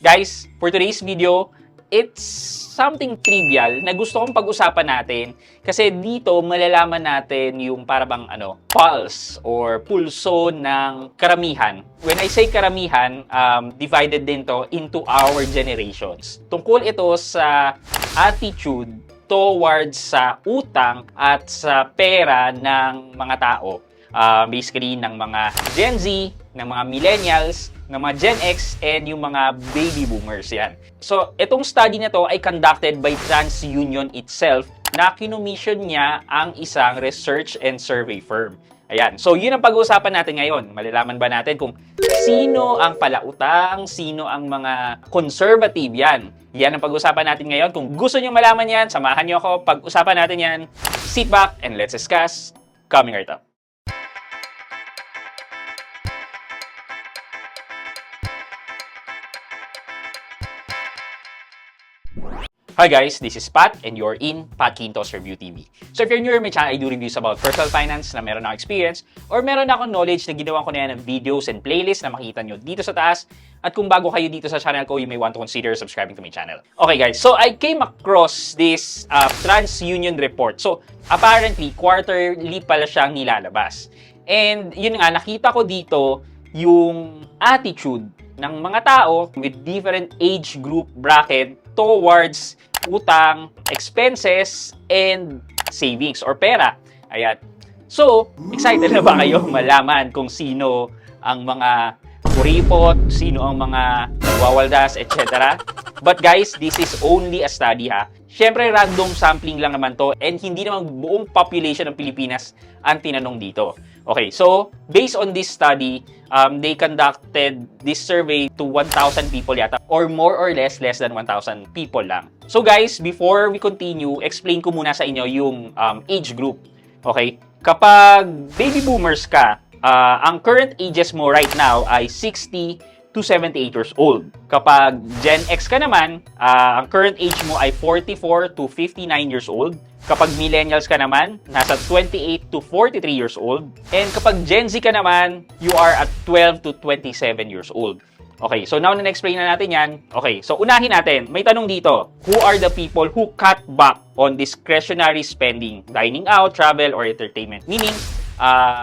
Guys, for today's video, it's something trivial na gusto kong pag-usapan natin kasi dito malalaman natin yung parabang pulse or pulso ng karamihan. When I say karamihan, divided din to into our generations. Tungkol ito sa attitude towards sa utang at sa pera ng mga tao. Basically ng mga Gen Z, ng mga millennials, ng mga Gen X, and yung mga baby boomers yan. So, itong study na to ay conducted by TransUnion itself na kinumission niya ang isang research and survey firm. Ayan. So, yun ang pag-uusapan natin ngayon. Malalaman ba natin kung sino ang palautang, sino ang mga conservative yan. Yan ang pag-uusapan natin ngayon. Kung gusto nyo malaman yan, samahan nyo ako. Pag-usapan natin yan. Sit back and let's discuss. Coming right up. Hi guys, this is Pat and you're in Pat Quintos Review TV. So if you're new to my channel, I do reviews about personal finance na meron akong experience or meron akong knowledge na ginawa ko na yan ng videos and playlists na makita nyo dito sa taas. At kung bago kayo dito sa channel ko, you may want to consider subscribing to my channel. Okay guys, so I came across this TransUnion report. So apparently, quarterly pala siyang nilalabas. And yun nga, nakita ko dito yung attitude ng mga tao with different age group bracket towards utang, expenses, and savings or pera. Ayan. So, excited na ba kayo malaman kung sino ang mga kuripot, sino ang mga wawaldas, etc.? But guys, this is only a study ha. Siyempre, random sampling lang naman to and hindi naman buong population ng Pilipinas ang tinanong dito. Okay, so based on this study, they conducted this survey to 1,000 people yata or more or less than 1,000 people lang. So guys, before we continue, explain ko muna sa inyo yung age group. Okay, kapag baby boomers ka, ang current ages mo right now ay 60 to 78 years old. Kapag Gen X ka naman, ang current age mo ay 44 to 59 years old. Kapag millennials ka naman, nasa 28 to 43 years old. And kapag Gen Z ka naman, you are at 12 to 27 years old. Okay, so now na-explain na natin yan. Okay, so unahin natin. May tanong dito. Who are the people who cut back on discretionary spending? Dining out, travel, or entertainment? Meaning,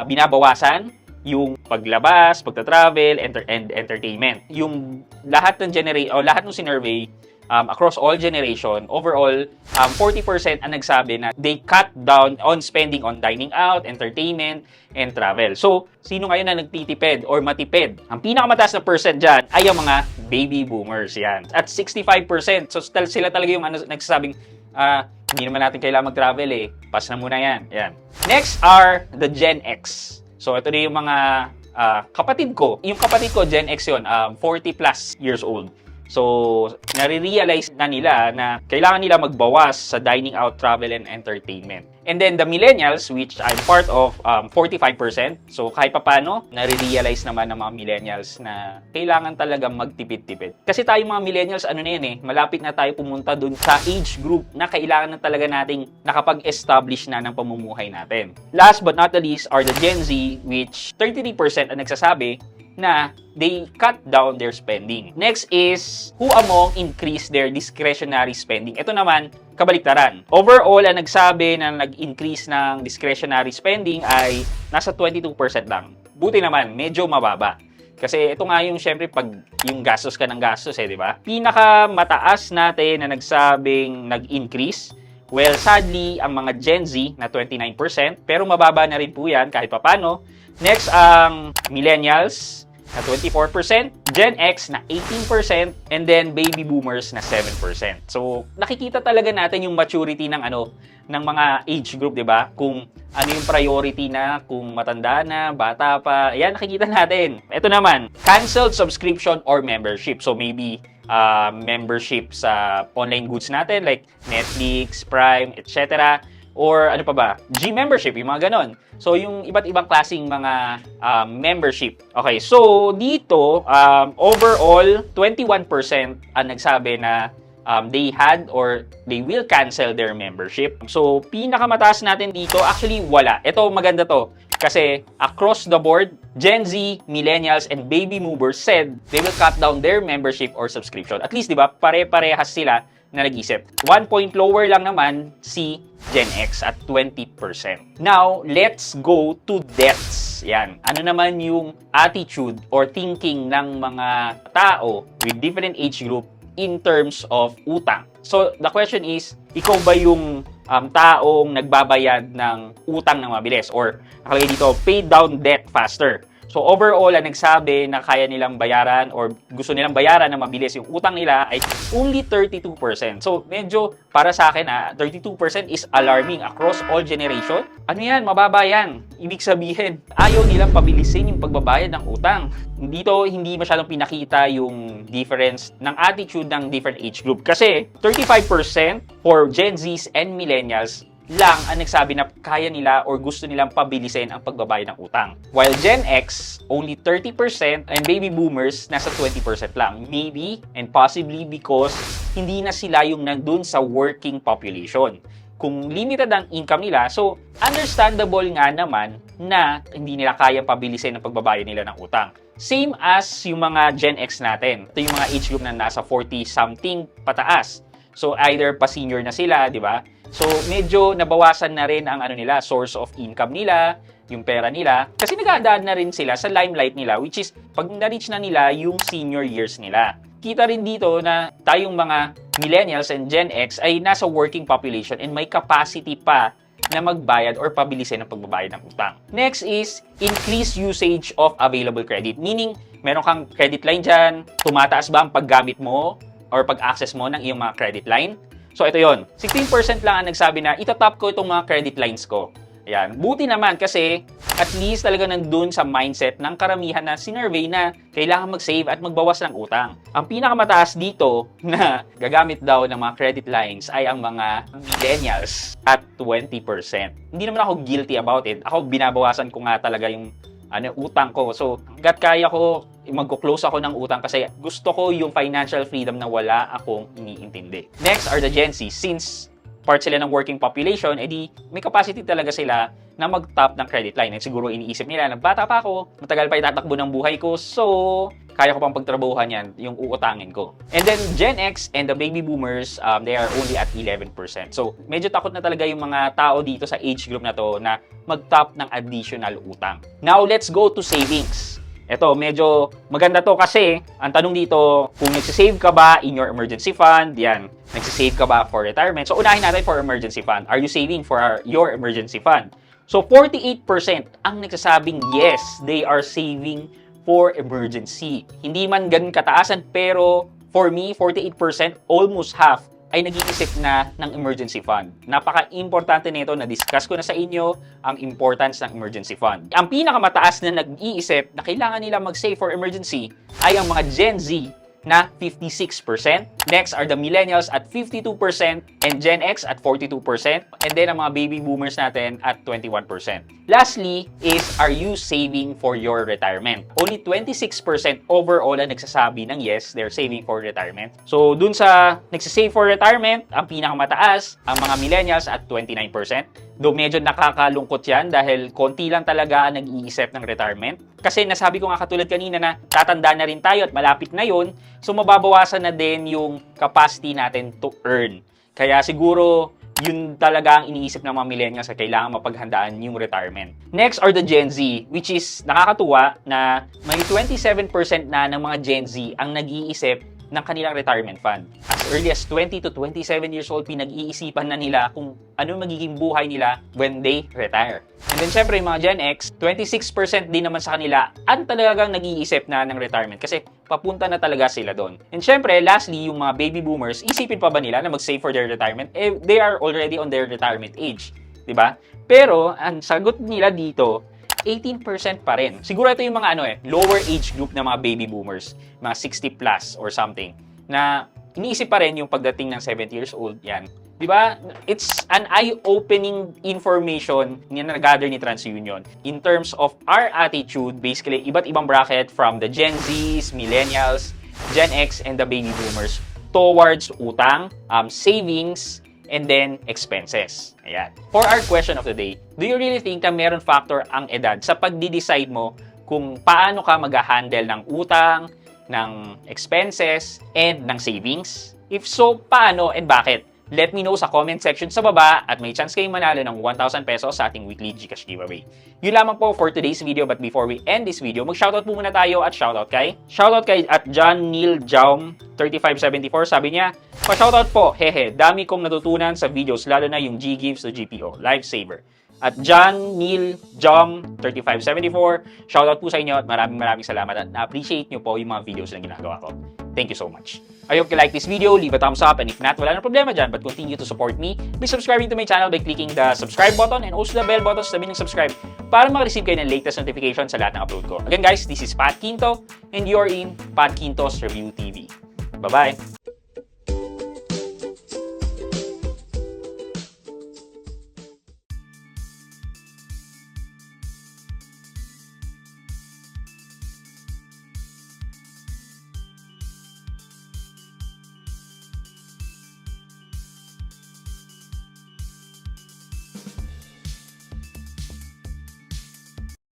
binabawasan yung paglabas, pagta-travel, and entertainment. Yung lahat ng lahat ng sinurvey, across all generation, overall, 40% ang nagsabi na they cut down on spending on dining out, entertainment, and travel. So, sino ngayon na nagtitipid or matipid? Ang pinakamataas na percent dyan ay ang mga baby boomers yan. At 65%. So, sila talaga yung nagsasabing, hindi naman natin kailangan mag-travel eh. Pass na muna yan. Yan. Next are the Gen X. So, ito na yung mga kapatid ko. Yung kapatid ko, Gen X yun, 40 plus years old. So, nare-realize na nila na kailangan nila magbawas sa dining out, travel, and entertainment. And then, the millennials, which I'm part of, 45%. So, kahit papano, nare-realize naman ng mga millennials na kailangan talagang magtipid-tipid. Kasi tayo mga millennials, malapit na tayo pumunta dun sa age group na kailangan na talaga nating nakapag-establish na ng pamumuhay natin. Last but not the least are the Gen Z, which 33% ang nagsasabi na they cut down their spending. Next is, who among increase their discretionary spending? Ito naman, kabaliktaran. Overall, ang nagsabi na nag-increase ng discretionary spending ay nasa 22% lang. Buti naman, medyo mababa. Kasi ito nga yung, syempre, pag yung gastos ka ng gastos, di ba? Pinakamataas natin na nagsabing nag-increase, well, sadly, ang mga Gen Z na 29%, pero mababa na rin po yan kahit papano. Next, ang millennials na 24%, Gen X na 18%, and then baby boomers na 7%. So, nakikita talaga natin yung maturity ng ng mga age group, 'di ba? Kung ano yung priority na, kung matanda na, bata pa. Ayan, nakikita natin. Ito naman, canceled subscription or membership. So, maybe membership sa online goods natin like Netflix, Prime, etc. Or ano pa ba? Gym membership, yung mga ganon. So, yung iba't ibang klaseng mga membership. Okay, so dito, overall, 21% ang nagsabi na they had or they will cancel their membership. So, pinakamataas natin dito, actually, wala. Ito, maganda to. Kasi across the board, Gen Z, Millennials, and Baby Movers said they will cut down their membership or subscription. At least, di ba, pare-parehas sila na nag-isip. 1 point lower lang naman si Gen X at 20%. Now, let's go to debts. Yan. Ano naman yung attitude or thinking ng mga tao with different age group in terms of utang? So, the question is, ikaw ba yung taong nagbabayad ng utang ng mabilis or nakalagay dito, pay down debt faster? So overall, ang nagsabi na kaya nilang bayaran or gusto nilang bayaran ng mabilis yung utang nila ay only 32%. So medyo para sa akin 32% is alarming across all generation. Ano yan? Mababa yan. Ibig sabihin, ayaw nilang pabilisin yung pagbabayad ng utang. Dito, hindi masyadong pinakita yung difference ng attitude ng different age group. Kasi 35% for Gen Zs and Millennials lang ang nagsabi na kaya nila or gusto nilang pabilisin ang pagbabayad ng utang. While Gen X, only 30% and Baby Boomers, nasa 20% lang. Maybe and possibly because hindi na sila yung nandun sa working population. Kung limited ang income nila, so understandable nga naman na hindi nila kaya pabilisin ang pagbabayad nila ng utang. Same as yung mga Gen X natin. Ito yung mga age group na nasa 40-something pataas. So either pa-senior na sila, di ba? So, medyo nabawasan na rin ang source of income nila, yung pera nila. Kasi nag-aadaan na rin sila sa limelight nila, which is, pag na-reach na nila yung senior years nila. Kita rin dito na tayong mga Millennials and Gen X ay nasa working population and may capacity pa na magbayad or pabilisin ang pagbabayad ng utang. Next is, increase usage of available credit. Meaning, meron kang credit line dyan, tumataas ba ang paggamit mo or pag-access mo ng iyong mga credit line? So, ito yon. 16% lang ang nagsabi na itatop ko itong mga credit lines ko. Ayan. Buti naman kasi at least talaga nandun sa mindset ng karamihan na sinurvey na kailangan mag-save at magbawas ng utang. Ang pinakamataas dito na gagamit daw ng mga credit lines ay ang mga Millennials at 20%. Hindi naman ako guilty about it. Ako, binabawasan ko nga talaga yung utang ko. So, hanggat kaya ko, magko-close ako ng utang kasi gusto ko yung financial freedom na wala akong iniintindi. Next are the Gen Z. Since part sila ng working population, edi may capacity talaga sila na mag-top ng credit line. At siguro iniisip nila, nagbata pa ako, matagal pa itatakbo ng buhay ko, so kaya ko pang pagtrabahuhan yan, yung uutangin ko. And then Gen X and the Baby Boomers, they are only at 11%. So medyo takot na talaga yung mga tao dito sa age group na to na mag-top ng additional utang. Now let's go to savings. Ito, medyo maganda to kasi ang tanong dito, kung nagsisave ka ba in your emergency fund, yan, nagsisave ka ba for retirement? So, unahin natin for emergency fund. Are you saving for your emergency fund? So, 48% ang nagsasabing yes, they are saving for emergency. Hindi man ganun kataasan, pero for me, 48%, almost half, ay nag-iisip na ng emergency fund. Napaka-importante nito na discuss ko na sa inyo ang importance ng emergency fund. Ang pinakamataas na nag-iisip na kailangan nila mag-save for emergency ay ang mga Gen Z na 56%. Next are the Millennials at 52% and Gen X at 42%. And then ang mga Baby Boomers natin at 21%. Lastly is, are you saving for your retirement? Only 26% overall ang nagsasabi ng yes, they're saving for retirement. So dun sa nagsasave for retirement, ang pinakamataas, ang mga Millennials at 29%. Though medyo nakakalungkot yan dahil konti lang talaga ang nag-iisip ng retirement. Kasi nasabi ko nga katulad kanina na tatanda na rin tayo at malapit na yun. So mababawasan na din yung capacity natin to earn. Kaya siguro yun talaga ang iniisip ng mga millennials na kailangan mapaghandaan yung retirement. Next are the Gen Z, which is nakakatuwa na may 27% na ng mga Gen Z ang nag-iisip ng kanilang retirement fund. As early as 20 to 27 years old, pinag-iisipan na nila kung ano magiging buhay nila when they retire. And then syempre yung mga Gen X, 26% din naman sa kanila ang talagang nag-iisip na ng retirement kasi papunta na talaga sila doon. And syempre, lastly, yung mga Baby Boomers, isipin pa ba nila na mag-save for their retirement? Eh, they are already on their retirement age. Diba? Pero, ang sagot nila dito, 18% pa rin. Siguro ito yung mga lower age group na mga Baby Boomers, mga 60 plus or something, na iniisip pa rin yung pagdating ng 70 years old, yan. Diba? It's an eye-opening information na nag-gather ni TransUnion in terms of our attitude, basically, iba't ibang bracket from the Gen Zs, Millennials, Gen X, and the Baby Boomers towards utang, savings, and then expenses. Ayan. For our question of the day, do you really think na meron factor ang edad sa pagdi-decide mo kung paano ka mag-handle ng utang, ng expenses, and ng savings? If so, paano and bakit? Let me know sa comment section sa baba at may chance kayong manalo ng 1,000 pesos sa ating weekly Gcash giveaway. Yun lamang po for today's video, but before we end this video, mag-shoutout po muna tayo at shoutout kay at John Neil Jaum 3574. Sabi niya, pa-shoutout po, hehe, dami kong natutunan sa videos, lalo na yung G-Gives to GPO, lifesaver. At John Neil Jaum 3574, shoutout po sa inyo at maraming salamat at na-appreciate nyo po yung mga videos na ginagawa ko. Thank you so much. I hope you like this video, leave a thumbs up, and if not, wala na problema dyan, but continue to support me by subscribing to my channel by clicking the subscribe button and also the bell button sa tabi ng subscribe para makareceive kayo ng latest notification sa lahat ng upload ko. Again guys, this is Pat Quinto and you're in Pat Quinto's Review TV. Bye-bye!